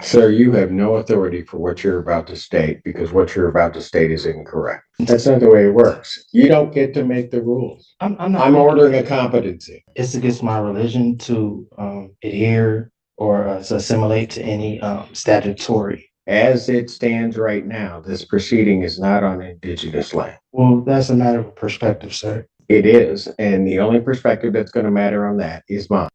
Sir, you have no authority for what you're about to state because what you're about to state is incorrect. That's not the way it works. You don't get to make the rules. I'm not I'm making ordering a it. competency. It's against my religion to adhere or to assimilate to any statutory. As it stands right now, this proceeding is not on indigenous land. Well, that's a matter of perspective, sir. It is, and the only perspective that's going to matter on that is mine.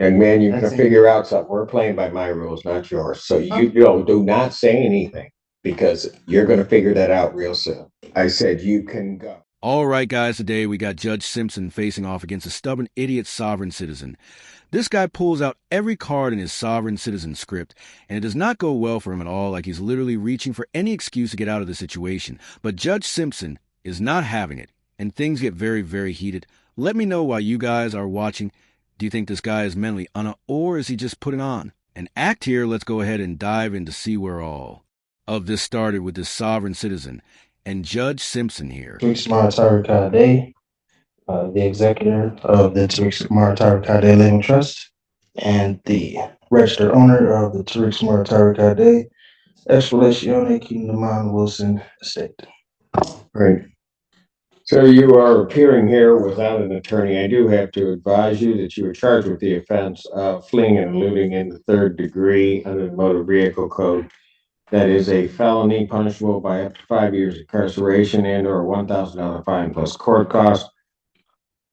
And man, you That's can in, figure out something. We're playing by my rules, not yours. So you know, do not say anything because you're going to figure that out real soon. I said you can go. All right, guys, today we got Judge Simpson facing off against a stubborn idiot sovereign citizen. This guy pulls out every card in his sovereign citizen script, and it does not go well for him at all, like he's literally reaching for any excuse to get out of the situation. But Judge Simpson is not having it, and things get very, very heated. Let me know while you guys are watching. Do you think this guy is mentally or is he just putting on an act here? Let's go ahead and dive in to see where all of this started with this sovereign citizen and Judge Simpson here. The executor of the Tariq Smart Kade Living Trust and the registered owner of the Tariq Smart Kade Explorazione Kingdom Wilson Estate. Right. So you are appearing here without an attorney. I do have to advise you that you are charged with the offense of fleeing and eluding in the third degree under the Motor Vehicle Code. That is a felony punishable by up to 5 years incarceration and or $1,000 fine plus court costs.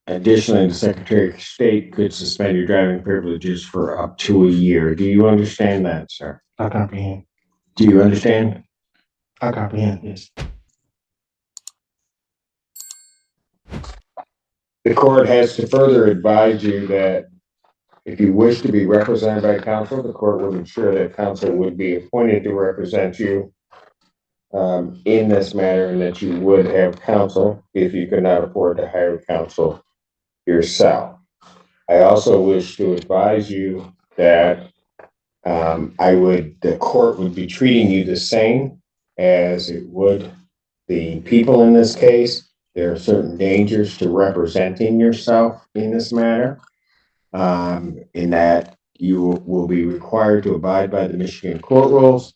Additionally, the Secretary of State could suspend your driving privileges for up to a year. Do you understand that, sir? I comprehend. Do you understand? I comprehend, yes. The court has to further advise you that if you wish to be represented by counsel, the court will ensure that counsel would be appointed to represent you in this matter and that you would have counsel if you could not afford to hire counsel yourself. I also wish to advise you that the court would be treating you the same as it would the people in this case. There are certain dangers to representing yourself in this matter, in that you will be required to abide by the Michigan court rules,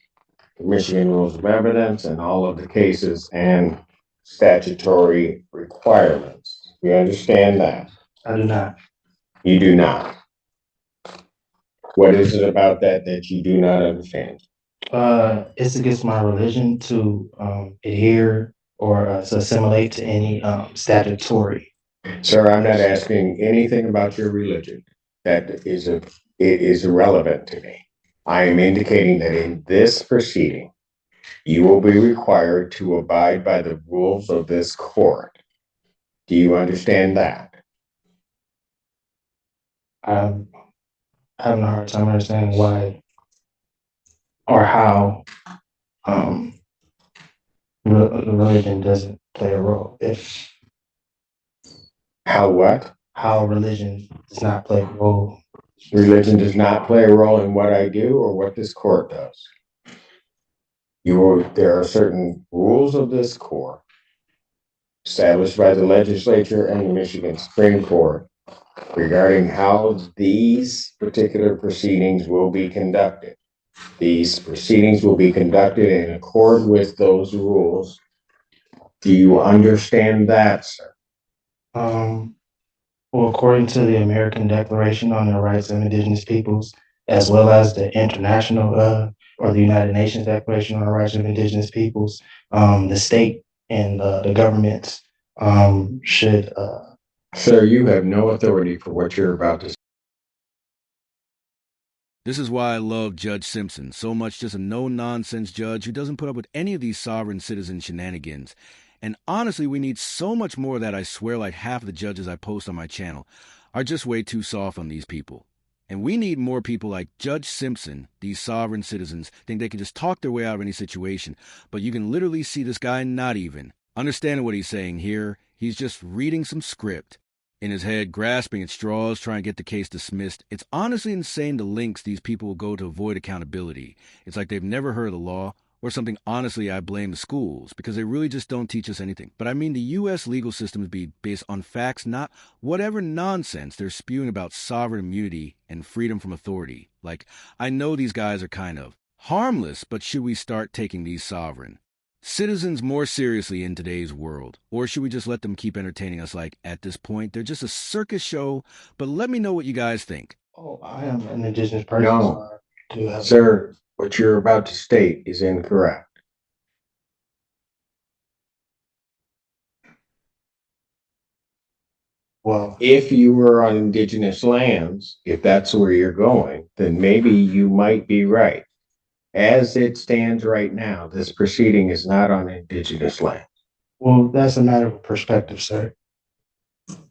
the Michigan rules of evidence, and all of the cases and statutory requirements. You understand that? I do not. You do not. What is it about that that you do not understand? It's against my religion to adhere or to assimilate to any statutory. Sir, I'm not asking anything about your religion. It is irrelevant to me. I am indicating that in this proceeding, you will be required to abide by the rules of this court. Do you understand that? I'm having a hard time understanding why or how um, religion doesn't play a role. If How what? how religion does not play a role. Religion does not play a role in what I do or what this court does. There are certain rules of this court established by the legislature and the Michigan Supreme Court regarding how these particular proceedings will be conducted. These proceedings will be conducted in accord with those rules. Do you understand that, sir? Um, well, according to the American Declaration on the Rights of Indigenous Peoples, as well as the international or the United Nations Declaration on the Rights of Indigenous Peoples, the state and the governments should. Sir, you have no authority for what you're about to say. This is why I love Judge Simpson so much, just a no-nonsense judge who doesn't put up with any of these sovereign citizen shenanigans. And honestly, we need so much more of that. I swear like half of the judges I post on my channel are just way too soft on these people. And we need more people like Judge Simpson. These sovereign citizens think they can just talk their way out of any situation, but you can literally see this guy not even understanding what he's saying here. He's just reading some script in his head, grasping at straws, trying to get the case dismissed. It's honestly insane the lengths these people will go to avoid accountability. It's like they've never heard of the law or something. Honestly, I blame the schools because they really just don't teach us anything. But I mean, the U.S. legal system is based on facts, not whatever nonsense they're spewing about sovereign immunity and freedom from authority. Like, I know these guys are kind of Harmless, but should we start taking these sovereign citizens more seriously in today's world? Or should we just let them keep entertaining us like, at this point, they're just a circus show? But let me know what you guys think. Oh, I am an indigenous person. No. So I do have Sir, what you're about to state is incorrect. well, If you were on indigenous lands, if that's where you're going, then maybe you might be right. As it stands right now, this proceeding is not on indigenous land. well, that's a matter of perspective, sir.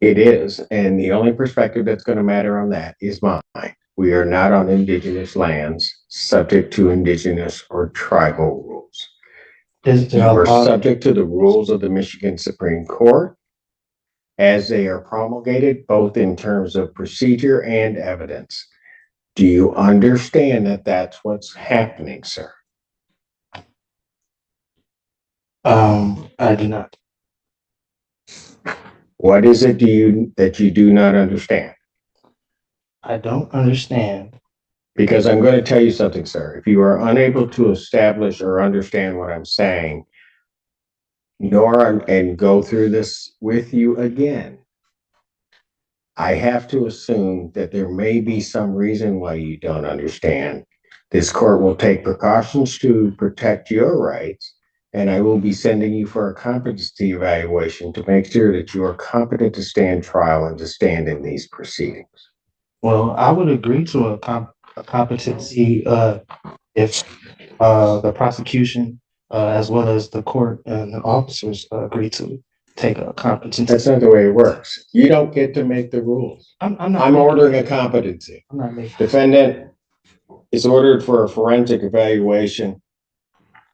It is, and the only perspective that's going to matter on that is mine. We are not on indigenous lands subject to indigenous or tribal rules. You are subject to the rules of the Michigan Supreme Court as they are promulgated, both in terms of procedure and evidence. Do you understand that that's what's happening, sir? I do not. What is it that you do not understand? I don't understand. Because I'm going to tell you something, sir. If you are unable to establish or understand what I'm saying, and go through this with you again, I have to assume that there may be some reason why you don't understand. This court will take precautions to protect your rights, and I will be sending you for a competency evaluation to make sure that you are competent to stand trial and to stand in these proceedings. Well, I would agree to a competency if the prosecution as well as the court and the officers agree to take a competency. That's not the way it works. You don't get to make the rules. I'm ordering a competency. I'm not making. Defendant is ordered for a forensic evaluation.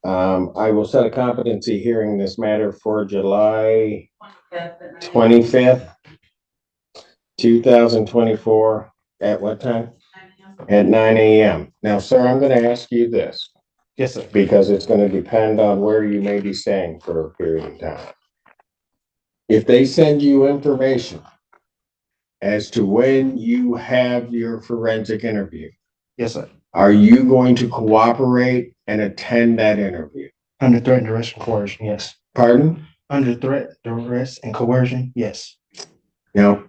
I will set a competency hearing in this matter for July 25th, 2024. At what time? At 9 a.m. Now, sir, I'm going to ask you this. Yes, sir. Because it's going to depend on where you may be staying for a period of time. If they send you information as to when you have your forensic interview, yes, sir. Are you going to cooperate and attend that interview? Under threat, duress, and coercion, yes. Pardon? Under threat, duress, and coercion, yes. No.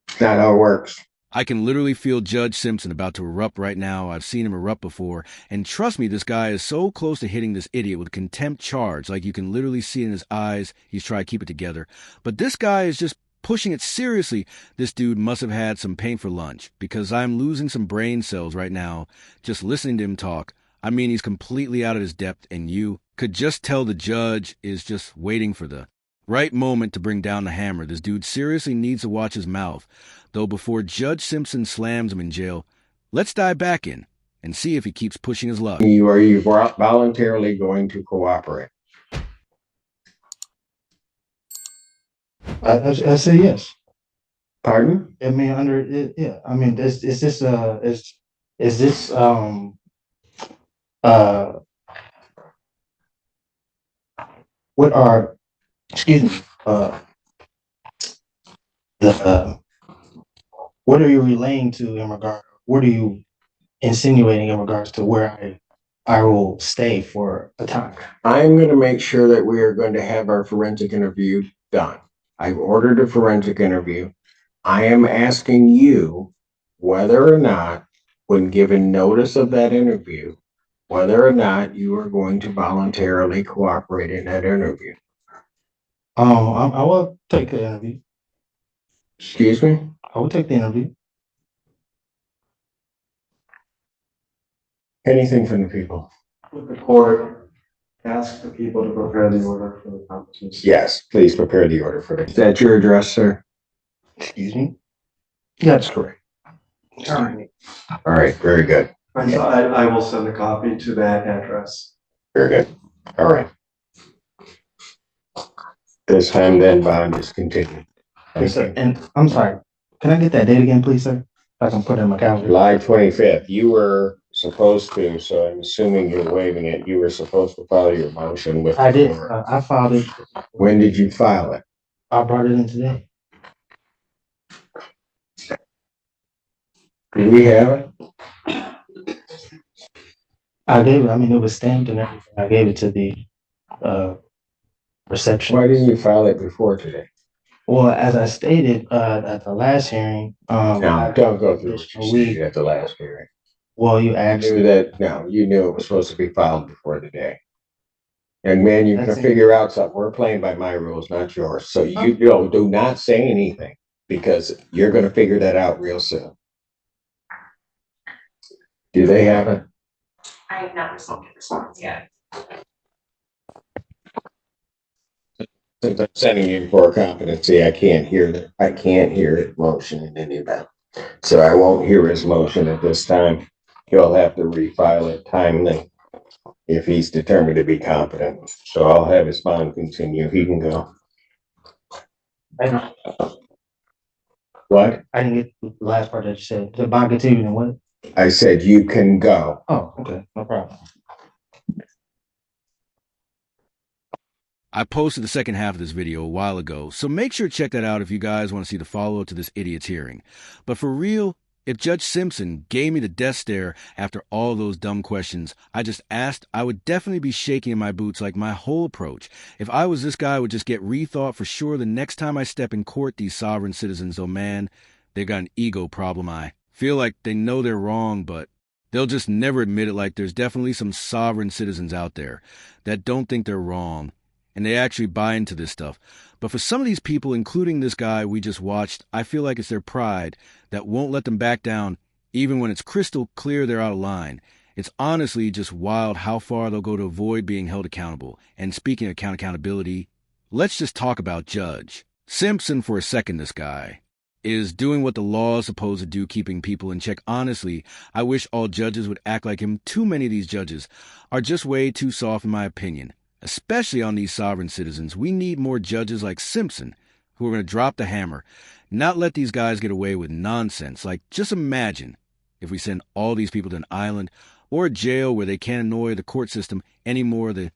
It's not how it works. I can literally feel Judge Simpson about to erupt right now. I've seen him erupt before. And trust me, this guy is so close to hitting this idiot with a contempt charge. Like you can literally see in his eyes, he's trying to keep it together. But this guy is just pushing it seriously. This dude must have had some pain for lunch, because I'm losing some brain cells right now just listening to him talk. I mean, he's completely out of his depth, and you could just tell the judge is just waiting for the right moment to bring down the hammer. This dude seriously needs to watch his mouth. Though before Judge Simpson slams him in jail, let's dive back in and see if he keeps pushing his luck. Are you voluntarily going to cooperate? I say yes. Pardon? I mean, under it, yeah. I mean, is this what are, excuse me, what are you relaying to in regard? What are you insinuating in regards to where I will stay for a time? I'm going to make sure that we are going to have our forensic interview done. I've ordered a forensic interview. I am asking you whether or not, when given notice of that interview, whether or not you are going to voluntarily cooperate in that interview. I will take the interview. Excuse me? I will take the interview. Anything from the people? Would the court ask the people to prepare the order for the competency? Yes, please prepare the order for it. Is that your address, sir? Excuse me? That's correct. All right. All right, very good. So I will send a copy to that address. Very good. All right. This time then bond is continued. Yes, sir. And I'm sorry, can I get that date again, please, sir? I can put it in my calendar. July 25th, you were supposed to, so I'm assuming you're waiving it. You were supposed to file your motion with. I did. I filed it. When did you file it? I brought it in today. Do we have it? I gave it, I mean, it was stamped and everything. I gave it to the reception. Why didn't you file it before today? Well, as I stated at the last hearing, No, don't go through what you a week. stated at the last hearing. Well, you You asked. knew that, no, you knew it was supposed to be filed before the day. And man, you can That's it. figure out something. We're playing by my rules, not yours. So you know, do not say anything because you're gonna figure that out real soon. Do they have it? I have not received a response yet. Since I'm sending you for a competency, I can't hear it motion in any event. So I won't hear his motion at this time. He'll have to refile it timely if he's determined to be competent. So I'll have his bond continue. He can go. What? I didn't get the last part that you said. The bond continued and what? I said you can go. Oh, okay, no problem. I posted the second half of this video a while ago, so make sure to check that out if you guys want to see the follow-up to this idiot's hearing. But for real, if Judge Simpson gave me the death stare after all those dumb questions I just asked, I would definitely be shaking in my boots like my whole approach. If I was this guy, I would just get rethought for sure the next time I step in court these sovereign citizens. Oh man, they've got an ego problem. I feel like they know they're wrong, but they'll just never admit it. Like there's definitely some sovereign citizens out there that don't think they're wrong. And they actually buy into this stuff. But for some of these people, including this guy we just watched, I feel like it's their pride that won't let them back down, even when it's crystal clear they're out of line. It's honestly just wild how far they'll go to avoid being held accountable. And speaking of accountability, let's just talk about Judge Simpson for a second. This guy is doing what the law is supposed to do, keeping people in check. Honestly, I wish all judges would act like him. Too many of these judges are just way too soft, in my opinion. Especially on these sovereign citizens. We need more judges like Simpson who are going to drop the hammer, not let these guys get away with nonsense. Like, just imagine if we send all these people to an island or a jail where they can't annoy the court system any more than